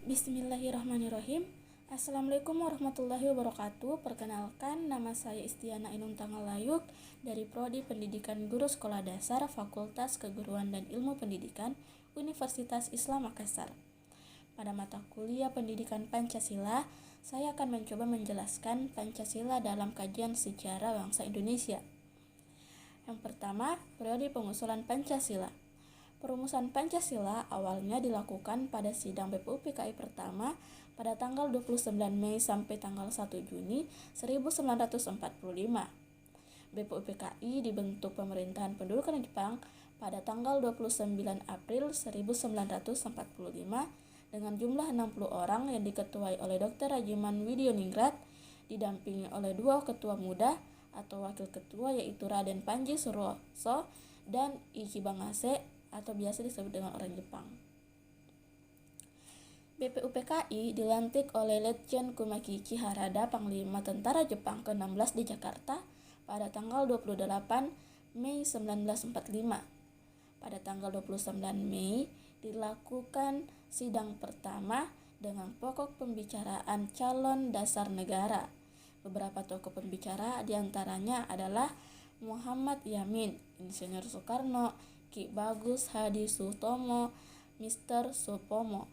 Bismillahirrahmanirrahim. Assalamualaikum warahmatullahi wabarakatuh. Perkenalkan, nama saya Istiana Inung Tangalayuk dari Prodi Pendidikan Guru Sekolah Dasar Fakultas Keguruan dan Ilmu Pendidikan Universitas Islam Makassar. Pada mata kuliah Pendidikan Pancasila, saya akan mencoba menjelaskan Pancasila dalam kajian sejarah bangsa Indonesia. Yang pertama, periode pengusulan Pancasila. Perumusan Pancasila awalnya dilakukan pada sidang BPUPKI pertama pada tanggal 29 Mei sampai tanggal 1 Juni 1945. BPUPKI dibentuk pemerintahan pendudukan Jepang pada tanggal 29 April 1945 dengan jumlah 60 orang yang diketuai oleh Dr. Rajiman Widioningrat, didampingi oleh dua ketua muda atau wakil ketua yaitu Raden Panji Suroso dan Ichi Bangase atau biasa disebut dengan orang Jepang. BPUPKI dilantik oleh Letjen Kumakichi Harada, Panglima Tentara Jepang ke-16 di Jakarta pada tanggal 28 Mei 1945. Pada tanggal 29 Mei dilakukan sidang pertama dengan pokok pembicaraan calon dasar negara. Beberapa tokoh pembicara diantaranya adalah Muhammad Yamin, Insinyur Soekarno, Ki Bagus Hadi Sutomo, Mr. Supomo.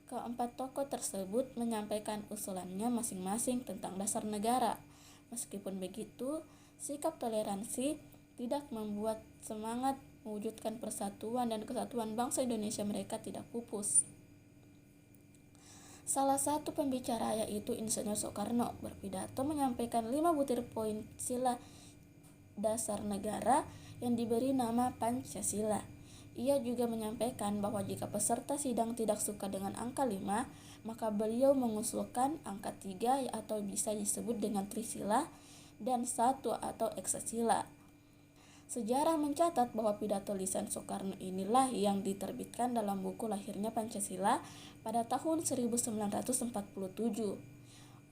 Keempat tokoh tersebut menyampaikan usulannya masing-masing tentang dasar negara. Meskipun begitu, sikap toleransi tidak membuat semangat mewujudkan persatuan dan kesatuan bangsa Indonesia mereka tidak pupus. Salah satu pembicara yaitu Insinyur Soekarno berpidato menyampaikan 5 butir poin sila dasar negara yang diberi nama Pancasila. Ia juga menyampaikan bahwa jika peserta sidang tidak suka dengan angka 5, maka beliau mengusulkan angka 3 atau bisa disebut dengan Trisila dan 1 atau Eksasila. Sejarah mencatat bahwa pidato lisan Soekarno inilah yang diterbitkan dalam buku lahirnya Pancasila pada tahun 1947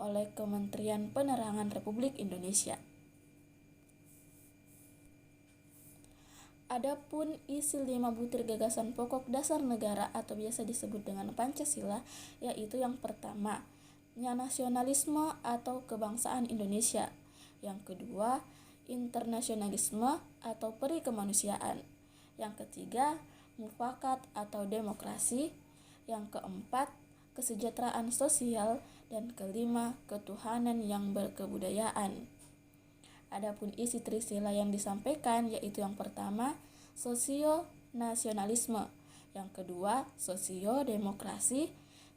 oleh Kementerian Penerangan Republik Indonesia. Adapun isi 5 butir gagasan pokok dasar negara atau biasa disebut dengan Pancasila, yaitu yang pertama, nasionalisme atau kebangsaan Indonesia. Yang kedua, internasionalisme atau peri kemanusiaan. Yang ketiga, mufakat atau demokrasi. Yang keempat, kesejahteraan sosial. Dan kelima, ketuhanan yang berkebudayaan. Adapun isi Trisila yang disampaikan yaitu yang pertama, sosio-nasionalisme, yang kedua, sosio-demokrasi,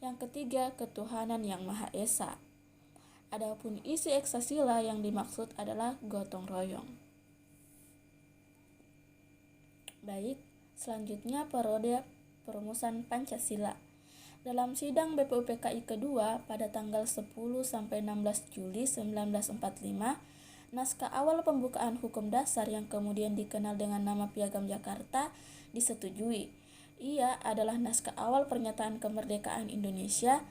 yang ketiga, ketuhanan yang Maha Esa. Adapun isi Eksasila yang dimaksud adalah gotong royong. Baik, selanjutnya periode perumusan Pancasila. Dalam sidang BPUPKI kedua pada tanggal 10 sampai 16 Juli 1945, naskah awal pembukaan hukum dasar yang kemudian dikenal dengan nama Piagam Jakarta disetujui. Ia adalah naskah awal pernyataan kemerdekaan Indonesia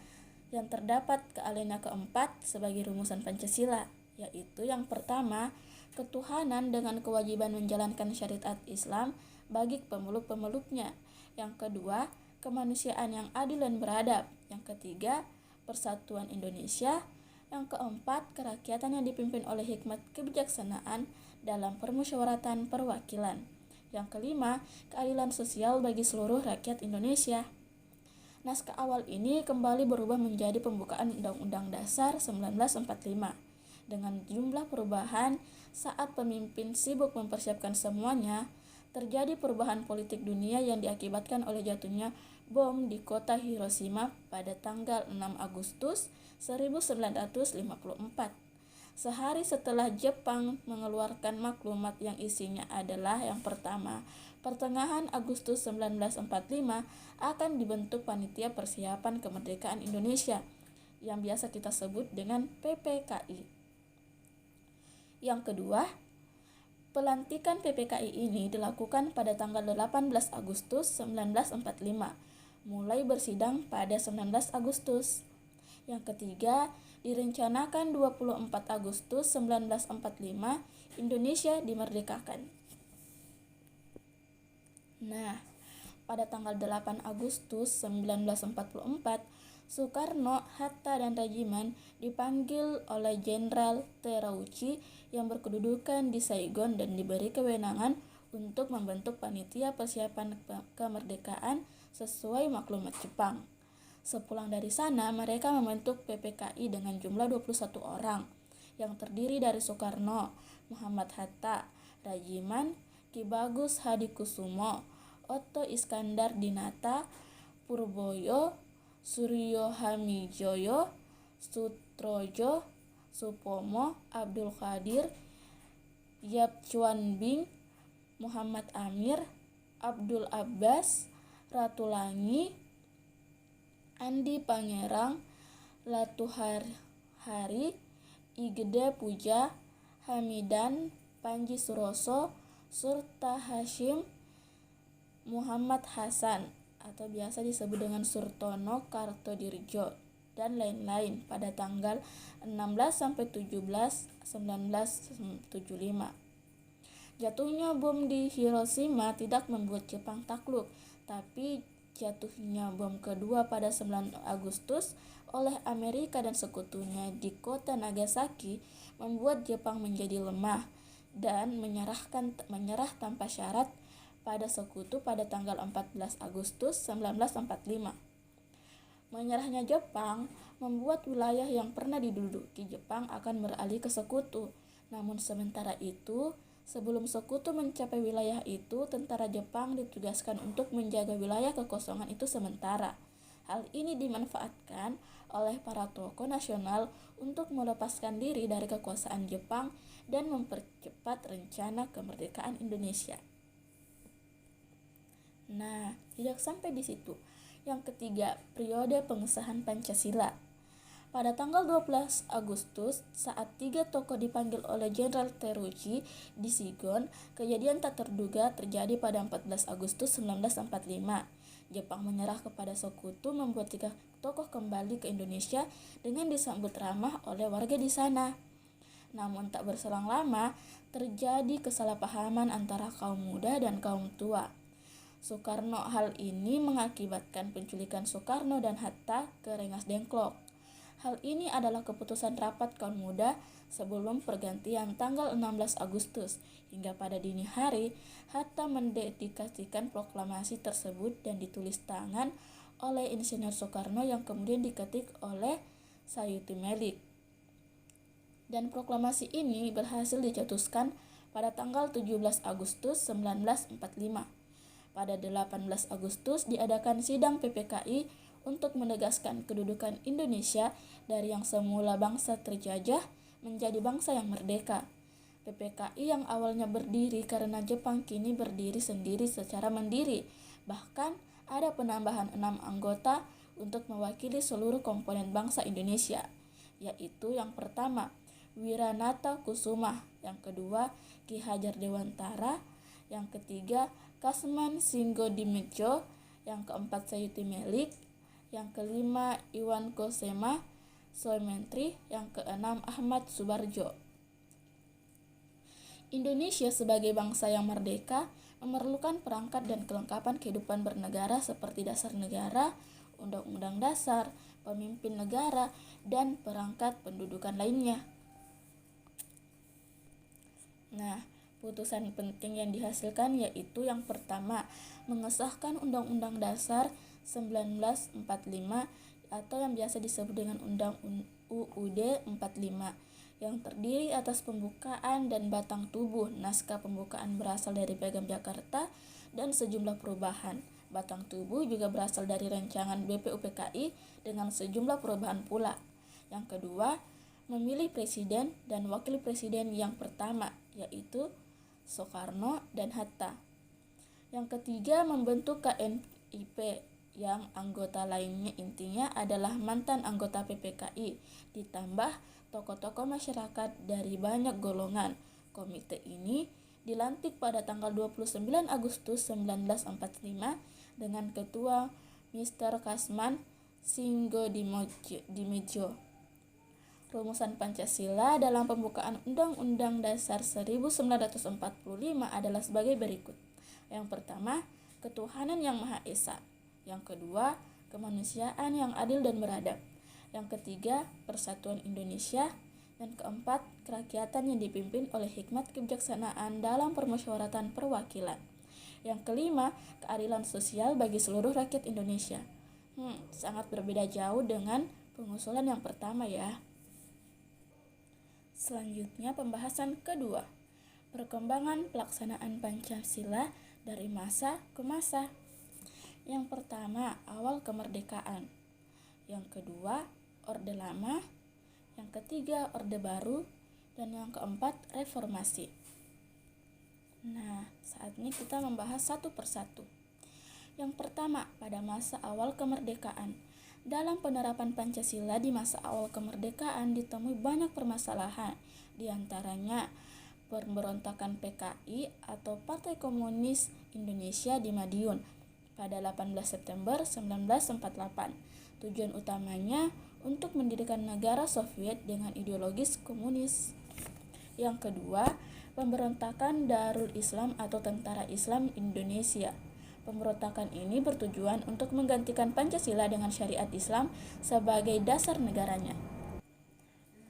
yang terdapat kealinea keempat sebagai rumusan Pancasila, yaitu yang pertama, ketuhanan dengan kewajiban menjalankan syariat Islam bagi pemeluk-pemeluknya. Yang kedua, kemanusiaan yang adil dan beradab. Yang ketiga, persatuan Indonesia. Yang keempat, kerakyatan yang dipimpin oleh hikmat kebijaksanaan dalam permusyawaratan perwakilan. Yang kelima, keadilan sosial bagi seluruh rakyat Indonesia. Naskah awal ini kembali berubah menjadi pembukaan Undang-Undang Dasar 1945 dengan jumlah perubahan saat pemimpin sibuk mempersiapkan semuanya. Terjadi perubahan politik dunia yang diakibatkan oleh jatuhnya bom di kota Hiroshima pada tanggal 6 Agustus 1954. Sehari setelah Jepang mengeluarkan maklumat yang isinya adalah yang pertama, pertengahan Agustus 1945 akan dibentuk Panitia Persiapan Kemerdekaan Indonesia yang biasa kita sebut dengan PPKI. Yang kedua, pelantikan PPKI ini dilakukan pada tanggal 18 Agustus 1945, mulai bersidang pada 19 Agustus. Yang ketiga, direncanakan 24 Agustus 1945 Indonesia dimerdekakan. Nah, pada tanggal 8 Agustus 1944, Soekarno, Hatta, dan Rajiman dipanggil oleh Jenderal Terauchi yang berkedudukan di Saigon dan diberi kewenangan untuk membentuk panitia persiapan kemerdekaan sesuai maklumat Jepang. Sepulang dari sana, mereka membentuk PPKI dengan jumlah 21 orang yang terdiri dari Soekarno, Muhammad Hatta, Rajiman, Ki Bagus Hadikusumo, Otto Iskandar Dinata, Purboyo, Suryo Hamijoyo, Sutrojo, Supomo, Abdul Qadir, Yap Chuan Bing, Muhammad Amir, Abdul Abbas, Ratulangi, Andi Pangerang, Latuhari, Igede Puja, Hamidan, Panji Suroso, Surta Hashim, Muhammad Hasan atau biasa disebut dengan Surtono Kartodirjo, dan lain-lain pada tanggal 16-17 1975. Jatuhnya bom di Hiroshima tidak membuat Jepang takluk, tapi jatuhnya bom kedua pada 9 Agustus oleh Amerika dan sekutunya di kota Nagasaki membuat Jepang menjadi lemah dan menyerah tanpa syarat pada sekutu pada tanggal 14 Agustus 1945. Menyerahnya Jepang membuat wilayah yang pernah diduduki Jepang akan beralih ke sekutu. Namun sementara itu, sebelum sekutu mencapai wilayah itu, tentara Jepang ditugaskan untuk menjaga wilayah kekosongan itu sementara. Hal ini dimanfaatkan oleh para tokoh nasional untuk melepaskan diri dari kekuasaan Jepang dan mempercepat rencana kemerdekaan Indonesia. Nah, tidak sampai di situ. Yang ketiga, periode pengesahan Pancasila. Pada tanggal 12 Agustus, saat 3 tokoh dipanggil oleh Jenderal Terauchi di Saigon, kejadian tak terduga terjadi pada 14 Agustus 1945. Jepang menyerah kepada sekutu membuat 3 tokoh kembali ke Indonesia dengan disambut ramah oleh warga di sana. Namun tak berselang lama, terjadi kesalahpahaman antara kaum muda dan kaum tua. Soekarno hal ini mengakibatkan penculikan Soekarno dan Hatta ke Rengas Dengklok. Hal ini adalah keputusan rapat kaum muda sebelum pergantian tanggal 16 Agustus. Hingga pada dini hari, Hatta mendedikasikan proklamasi tersebut dan ditulis tangan oleh Insinyur Soekarno yang kemudian diketik oleh Sayuti Melik. Dan proklamasi ini berhasil dicetuskan pada tanggal 17 Agustus 1945. Pada 18 Agustus diadakan sidang PPKI untuk menegaskan kedudukan Indonesia dari yang semula bangsa terjajah menjadi bangsa yang merdeka. PPKI yang awalnya berdiri karena Jepang kini berdiri sendiri secara mandiri. Bahkan ada penambahan 6 anggota untuk mewakili seluruh komponen bangsa Indonesia, yaitu yang pertama Wiranata Kusuma, yang kedua Ki Hajar Dewantara, yang ketiga Kasman Singgodimedjo, yang keempat Sayuti Melik, yang kelima Iwan Kosema Soementri, yang keenam Ahmad Subarjo. Indonesia sebagai bangsa yang merdeka memerlukan perangkat dan kelengkapan kehidupan bernegara seperti dasar negara, undang-undang dasar, pemimpin negara, dan perangkat pendudukan lainnya. Nah, putusan penting yang dihasilkan yaitu yang pertama, mengesahkan Undang-Undang Dasar 1945 atau yang biasa disebut dengan Undang UUD 45 yang terdiri atas pembukaan dan batang tubuh. Naskah pembukaan berasal dari Piagam Jakarta dan sejumlah perubahan. Batang tubuh juga berasal dari rancangan BPUPKI dengan sejumlah perubahan pula. Yang kedua, memilih presiden dan wakil presiden yang pertama, yaitu Soekarno dan Hatta. Yang ketiga, membentuk KNIP yang anggota lainnya intinya adalah mantan anggota PPKI, ditambah tokoh-tokoh masyarakat dari banyak golongan. Komite ini dilantik pada tanggal 29 Agustus 1945 dengan ketua Mr. Kasman Singgodimedjo. Rumusan Pancasila dalam pembukaan Undang-Undang Dasar 1945 adalah sebagai berikut. Yang pertama, ketuhanan yang Maha Esa. Yang kedua, kemanusiaan yang adil dan beradab. Yang ketiga, persatuan Indonesia. Dan keempat, kerakyatan yang dipimpin oleh hikmat kebijaksanaan dalam permusyawaratan perwakilan. Yang kelima, keadilan sosial bagi seluruh rakyat Indonesia. Sangat berbeda jauh dengan pengusulan yang pertama ya. Selanjutnya pembahasan kedua, perkembangan pelaksanaan Pancasila dari masa ke masa. Yang pertama, awal kemerdekaan. Yang kedua, Orde Lama. Yang ketiga, Orde Baru. Dan yang keempat, reformasi. Nah, saatnya kita membahas satu persatu. Yang pertama, pada masa awal kemerdekaan. Dalam penerapan Pancasila di masa awal kemerdekaan ditemui banyak permasalahan, di antaranya pemberontakan PKI atau Partai Komunis Indonesia di Madiun pada 18 September 1948. Tujuan utamanya untuk mendirikan negara Soviet dengan ideologis komunis. Yang kedua, pemberontakan Darul Islam atau Tentara Islam Indonesia. Pemberontakan ini bertujuan untuk menggantikan Pancasila dengan syariat Islam sebagai dasar negaranya.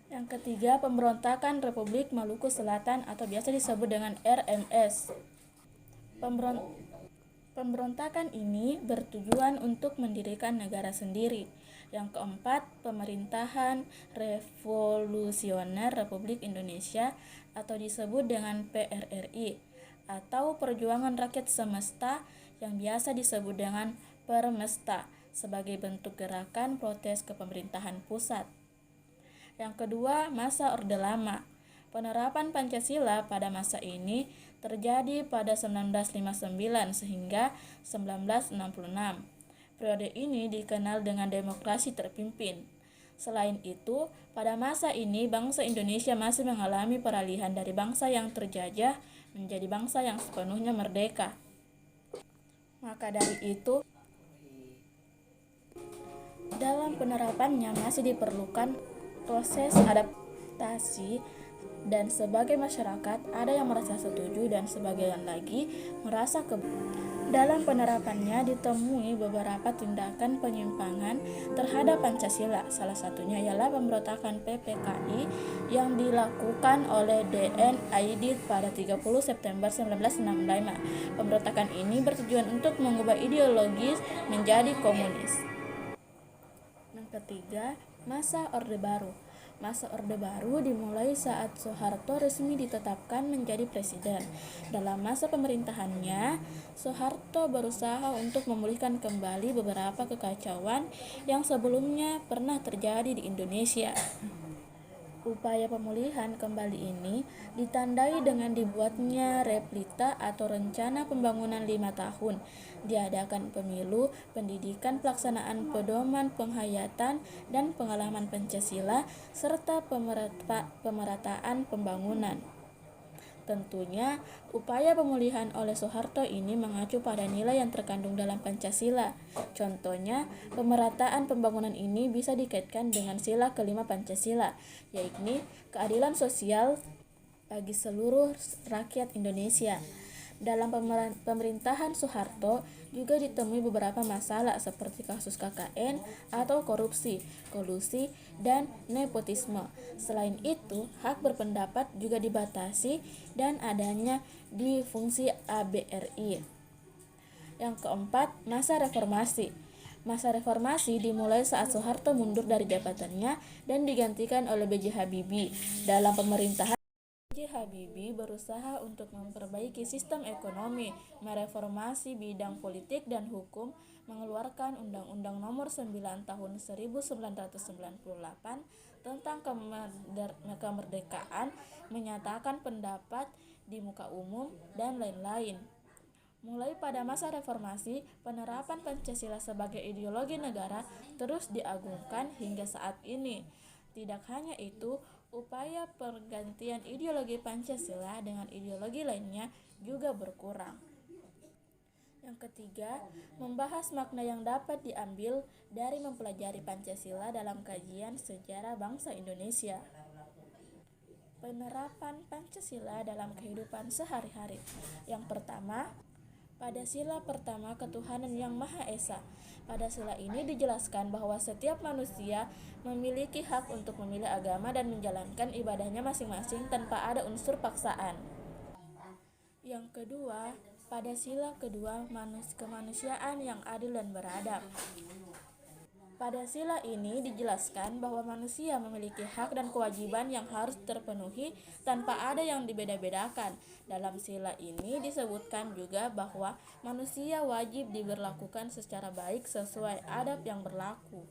Yang ketiga, pemberontakan Republik Maluku Selatan atau biasa disebut dengan RMS. Pemberontakan ini bertujuan untuk mendirikan negara sendiri. Yang keempat, pemerintahan revolusioner Republik Indonesia atau disebut dengan PRRI atau Perjuangan Rakyat Semesta yang biasa disebut dengan Permesta sebagai bentuk gerakan protes ke pemerintahan pusat. Yang kedua, masa Orde Lama. Penerapan Pancasila pada masa ini terjadi pada 1959 sehingga 1966. Periode ini dikenal dengan demokrasi terpimpin. Selain itu, pada masa ini bangsa Indonesia masih mengalami peralihan dari bangsa yang terjajah menjadi bangsa yang sepenuhnya merdeka. Maka dari itu, dalam penerapannya masih diperlukan proses adaptasi dan sebagai masyarakat ada yang merasa setuju dan sebagian lagi merasa dalam penerapannya ditemui beberapa tindakan penyimpangan terhadap Pancasila. Salah satunya ialah pemberontakan PPKI yang dilakukan oleh DN Aidit pada 30 September 1965. Pemberontakan ini bertujuan untuk mengubah ideologis menjadi komunis. Yang ketiga, masa Orde Baru. Masa Orde Baru dimulai saat Soeharto resmi ditetapkan menjadi presiden. Dalam masa pemerintahannya, Soeharto berusaha untuk memulihkan kembali beberapa kekacauan yang sebelumnya pernah terjadi di Indonesia. Upaya pemulihan kembali ini ditandai dengan dibuatnya replita atau rencana pembangunan 5 tahun, diadakan pemilu, pendidikan, pelaksanaan pedoman penghayatan dan pengalaman Pancasila, serta pemerataan pembangunan. Tentunya, upaya pemulihan oleh Soeharto ini mengacu pada nilai yang terkandung dalam Pancasila. Contohnya, pemerataan pembangunan ini bisa dikaitkan dengan sila kelima Pancasila, yaitu keadilan sosial bagi seluruh rakyat Indonesia. Dalam pemerintahan Soeharto juga ditemui beberapa masalah seperti kasus KKN atau korupsi, kolusi, dan nepotisme. Selain itu, hak berpendapat juga dibatasi dan adanya difungsi ABRI. Yang keempat, masa reformasi. Masa reformasi dimulai saat Soeharto mundur dari jabatannya dan digantikan oleh B.J. Habibie. Dalam pemerintahan B.J. Habibie berusaha untuk memperbaiki sistem ekonomi, mereformasi bidang politik dan hukum, mengeluarkan Undang-Undang Nomor 9 Tahun 1998 tentang kemerdekaan, menyatakan pendapat di muka umum, dan lain-lain. Mulai pada masa reformasi, penerapan Pancasila sebagai ideologi negara terus diagungkan hingga saat ini. Tidak hanya itu, upaya pergantian ideologi Pancasila dengan ideologi lainnya juga berkurang. Yang ketiga, membahas makna yang dapat diambil dari mempelajari Pancasila dalam kajian sejarah bangsa Indonesia. Penerapan Pancasila dalam kehidupan sehari-hari. Yang pertama, Pada sila pertama, ketuhanan yang Maha Esa. Pada sila ini dijelaskan bahwa setiap manusia memiliki hak untuk memilih agama dan menjalankan ibadahnya masing-masing tanpa ada unsur paksaan. Yang kedua, pada sila kedua, kemanusiaan yang adil dan beradab. Pada sila ini dijelaskan bahwa manusia memiliki hak dan kewajiban yang harus terpenuhi tanpa ada yang dibeda-bedakan. Dalam sila ini disebutkan juga bahwa manusia wajib diberlakukan secara baik sesuai adab yang berlaku.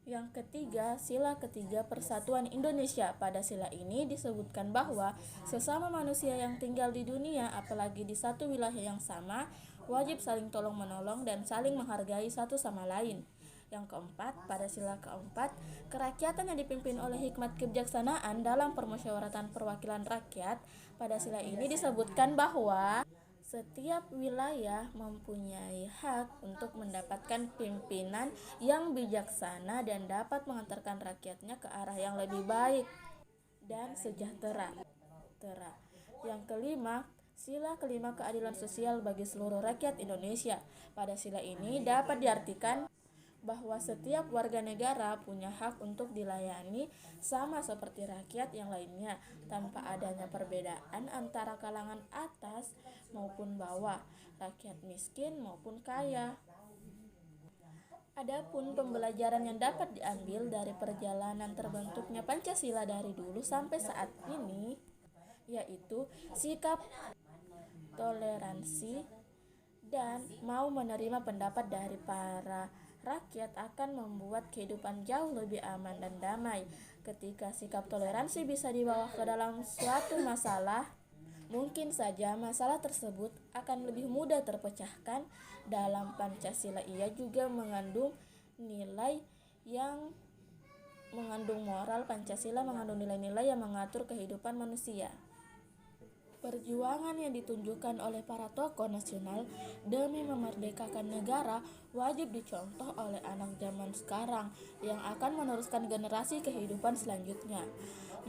Yang ketiga, sila ketiga Persatuan Indonesia. Pada sila ini disebutkan bahwa sesama manusia yang tinggal di dunia, apalagi di satu wilayah yang sama, wajib saling tolong-menolong dan saling menghargai satu sama lain. Yang keempat, pada sila keempat, kerakyatan yang dipimpin oleh hikmat kebijaksanaan dalam permusyawaratan perwakilan rakyat. Pada sila ini disebutkan bahwa setiap wilayah mempunyai hak untuk mendapatkan pimpinan yang bijaksana dan dapat mengantarkan rakyatnya ke arah yang lebih baik dan sejahtera. Yang kelima, sila kelima keadilan sosial bagi seluruh rakyat Indonesia. Pada sila ini dapat diartikan bahwa setiap warga negara punya hak untuk dilayani sama seperti rakyat yang lainnya tanpa adanya perbedaan antara kalangan atas maupun bawah, rakyat miskin maupun kaya. Adapun pembelajaran yang dapat diambil dari perjalanan terbentuknya Pancasila dari dulu sampai saat ini, yaitu sikap toleransi dan mau menerima pendapat dari para rakyat akan membuat kehidupan jauh lebih aman dan damai. Ketika sikap toleransi bisa dibawa ke dalam suatu masalah, mungkin saja masalah tersebut akan lebih mudah terpecahkan. Dalam Pancasila ia juga mengandung nilai yang mengandung moral. Pancasila mengandung nilai-nilai yang mengatur kehidupan manusia. Perjuangan yang ditunjukkan oleh para tokoh nasional demi memerdekakan negara wajib dicontoh oleh anak zaman sekarang yang akan meneruskan generasi kehidupan selanjutnya.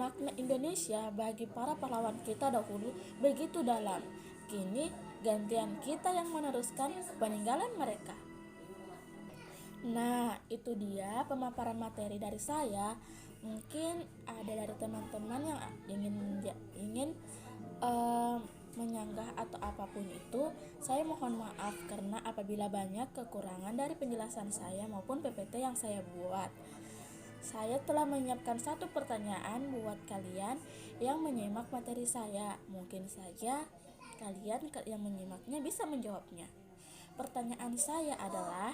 Makna Indonesia bagi para pahlawan kita dahulu begitu dalam. Kini gantian kita yang meneruskan peninggalan mereka. Nah, itu dia pemaparan materi dari saya. Mungkin ada dari teman-teman yang ingin menyanggah atau apapun itu, saya mohon maaf karena apabila banyak kekurangan dari penjelasan saya maupun PPT yang saya buat. Saya telah menyiapkan satu pertanyaan buat kalian yang menyimak materi saya. Mungkin saja kalian yang menyimaknya bisa menjawabnya. Pertanyaan saya adalah,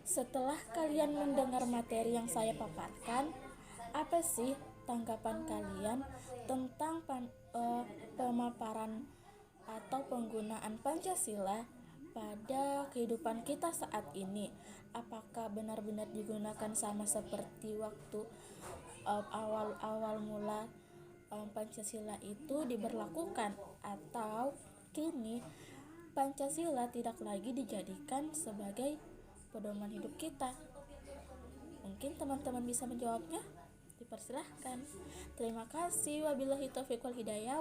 setelah kalian mendengar materi yang saya paparkan, apa sih tanggapan kalian tentang pemaparan atau penggunaan Pancasila pada kehidupan kita saat ini? Apakah benar-benar digunakan sama seperti waktu awal mula Pancasila itu diberlakukan, atau kini Pancasila tidak lagi dijadikan sebagai pedoman hidup kita? Mungkin teman-teman bisa menjawabnya. Dipersilahkan. Terima kasih. Wabillahi taufiq wal hidayah.